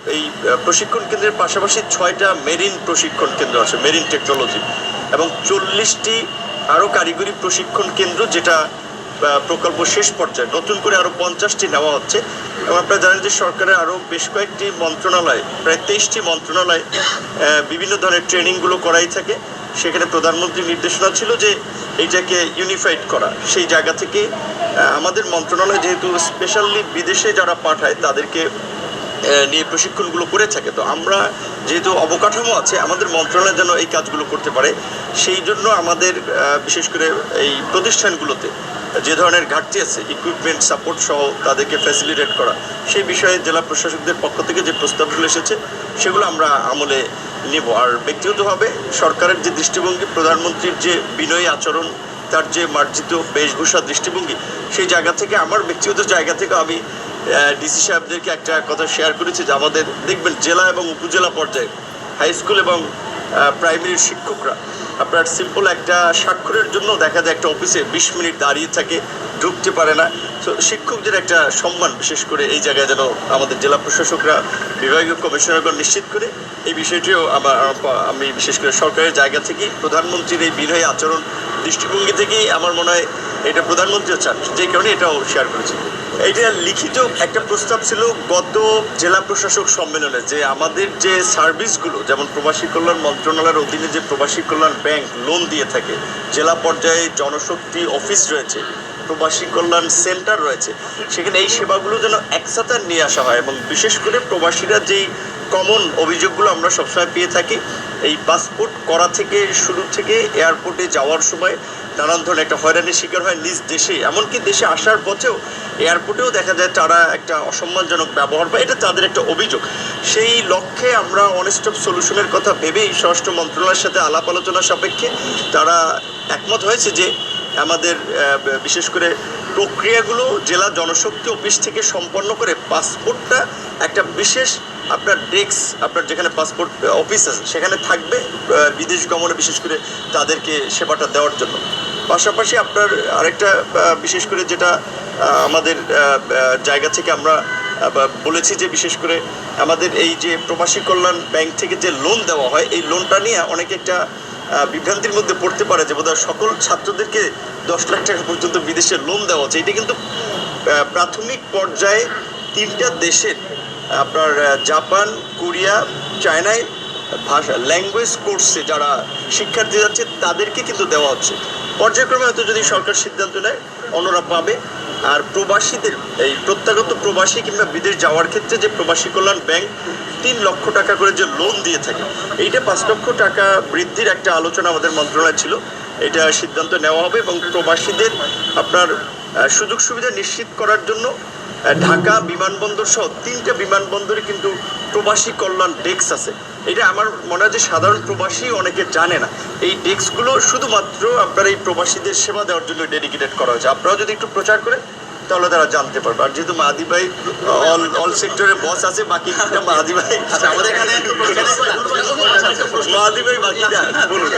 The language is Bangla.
এই প্রশিক্ষণ কেন্দ্রের পাশাপাশি 6টা মেরিন প্রশিক্ষণ কেন্দ্র আছে, মেরিন টেকনোলজি, এবং 40টি আরও কারিগরি প্রশিক্ষণ কেন্দ্র, যেটা প্রকল্প শেষ পর্যায়ে নতুন করে আরও 50টি নেওয়া হচ্ছে। এবং আপনারা জানেন যে সরকারের আরও বেশ কয়েকটি মন্ত্রণালয়, প্রায় 23টি মন্ত্রণালয় বিভিন্ন ধরনের ট্রেনিংগুলো করাই থাকে। সেখানে প্রধানমন্ত্রীর নির্দেশনা ছিল যে এইটাকে ইউনিফাইড করা। সেই জায়গা থেকে আমাদের মন্ত্রণালয় যেহেতু স্পেশালি বিদেশে যারা পাঠায় তাদেরকে নিয়ে প্রশিক্ষণগুলো করে থাকে, তো আমরা যেহেতু অবকাঠামো আছে আমাদের মন্ত্রণালয় যেন এই কাজগুলো করতে পারে, সেই জন্য আমাদের বিশেষ করে এই প্রতিষ্ঠানগুলোতে যে ধরনের ঘাটতি আছে, ইকুইপমেন্ট সাপোর্ট সহ তাদেরকে ফ্যাসিলিটেট করা, সেই বিষয়ে জেলা প্রশাসকদের পক্ষ থেকে যে প্রস্তাবগুলো এসেছে সেগুলো আমরা আমলে নেব। আর ব্যক্তিগতভাবে সরকারের যে দৃষ্টিভঙ্গি, প্রধানমন্ত্রীর যে বিনয়ী আচরণ, তার যে মার্জিত বেশভূষা দৃষ্টিভঙ্গি, সেই জায়গা থেকে আমার ব্যক্তিগত জায়গা থেকে আমি ডিসি সাহেবদেরকে একটা কথা শেয়ার করেছি যে আমাদের দেখবেন জেলা এবং উপজেলা পর্যায়ে হাই স্কুল এবং প্রাইমারির শিক্ষকরা আপনার সিম্পল একটা স্বাক্ষরের জন্য দেখা যায় একটা অফিসে 20 মিনিট দাঁড়িয়ে থাকে, ঢুকতে পারে না। তো শিক্ষকদের একটা সম্মান বিশেষ করে এই জায়গায় যেন আমাদের জেলা প্রশাসকরা, বিভাগীয় কমিশনারগণ নিশ্চিত করে, এই বিষয়টিও আমি বিশেষ করে সরকারের জায়গা থেকেই প্রধানমন্ত্রীর এই বিনয়ী আচরণ দৃষ্টিভঙ্গি থেকেই আমার মনে হয় এটা প্রধানমন্ত্রীও চান, যে কারণে এটাও শেয়ার করেছি। এটা লিখিত একটা প্রস্তাব ছিল গত জেলা প্রশাসক সম্মেলনে, যে আমাদের যে সার্ভিসগুলো, যেমন প্রবাসী কল্যাণ মন্ত্রণালয়ের অধীনে যে প্রবাসী কল্যাণ ব্যাংক লোন দিয়ে থাকে, জেলা পর্যায়ে জনশক্তি অফিস রয়েছে, প্রবাসী কল্যাণ সেন্টার রয়েছে, সেখানে এই সেবাগুলো যেন একসাথে নিয়ে আসা হয়। এবং বিশেষ করে প্রবাসীরা যেই কমন অভিযোগগুলো আমরা সবসময় পেয়ে থাকি, এই পাসপোর্ট করা থেকে শুরু থেকে এয়ারপোর্টে যাওয়ার সময় নানান ধরনের একটা হয়রানির শিকার হয় নিজ দেশে, এমনকি দেশে আসার পথেও এয়ারপোর্টেও দেখা যায় তারা একটা অসম্মানজনক ব্যবহার পায়, এটা তাদের একটা অভিযোগ। সেই লক্ষ্যে আমরা অনেস্ট অফ সলিউশনের কথা ভেবেই স্বরাষ্ট্র মন্ত্রণালয়ের সাথে আলাপ আলোচনা সাপেক্ষে তারা একমত হয়েছে যে আমাদের বিশেষ করে প্রক্রিয়াগুলো জেলা জনশক্তি অফিস থেকে সম্পন্ন করে পাসপোর্টটা একটা বিশেষ আপনার ডেস্ক, আপনার যেখানে পাসপোর্ট অফিস আছে সেখানে থাকবে বিদেশ গমনে বিশেষ করে তাদেরকে সেবাটা দেওয়ার জন্য। পাশাপাশি আপনার আরেকটা বিশেষ করে যেটা আমাদের জায়গা থেকে আমরা বলেছি যে বিশেষ করে আমাদের এই যে প্রবাসী কল্যাণ ব্যাংক থেকে যে লোন দেওয়া হয়, এই লোনটা নিয়ে অনেকে একটা বিভ্রান্তির মধ্যে পড়তে পারে যে বোধহয় সকল ছাত্রদেরকে 10 লাখ টাকা পর্যন্ত বিদেশে লোন দেওয়া হচ্ছে। এটা কিন্তু প্রাথমিক পর্যায়ে 3টা দেশের আপনার জাপান, কোরিয়া, চায়নায় ভাষা ল্যাঙ্গুয়েজ কোর্সে যারা শিক্ষার্থী যাচ্ছে তাদেরকে কিন্তু দেওয়া হচ্ছে। পর্যায়ক্রমে হয়তো যদি সরকার সিদ্ধান্ত নেয় অন্যরা পাবে। আর প্রবাসীদের এই প্রত্যাগত প্রবাসী কিংবা বিদেশ যাওয়ার ক্ষেত্রে যে প্রবাসী কল্যাণ ব্যাংক 3 লক্ষ টাকা করে যে লোন দিয়ে থাকে, এইটা 5 লক্ষ টাকা বৃদ্ধির একটা আলোচনা আমাদের মন্ত্রণালয় ছিল, এটা সিদ্ধান্ত নেওয়া হবে। এবং প্রবাসীদের আপনার সুযোগ সুবিধা নিশ্চিত করার জন্য ঢাকা বিমানবন্দর সহ 3টা বিমানবন্দরে কিন্তু প্রবাসী কল্যাণ ডেস্ক আছে। এটা আমার মনে হয় যে সাধারণ প্রবাসী অনেকে জানে না, এই ডেস্কগুলো শুধুমাত্র আপনার এই প্রবাসীদের সেবা দেওয়ার জন্য ডেডিকেটেড করা হয়েছে। আপনারাও যদি একটু প্রচার করেন তাহলে তারা জানতে পারবে। আর যেহেতু মাহাদি ভাই অল সেক্টরের বস আছে, বাকি মাহাদি ভাই, আমাদের এখানে মাহাদি ভাই বাকিটা বলুন।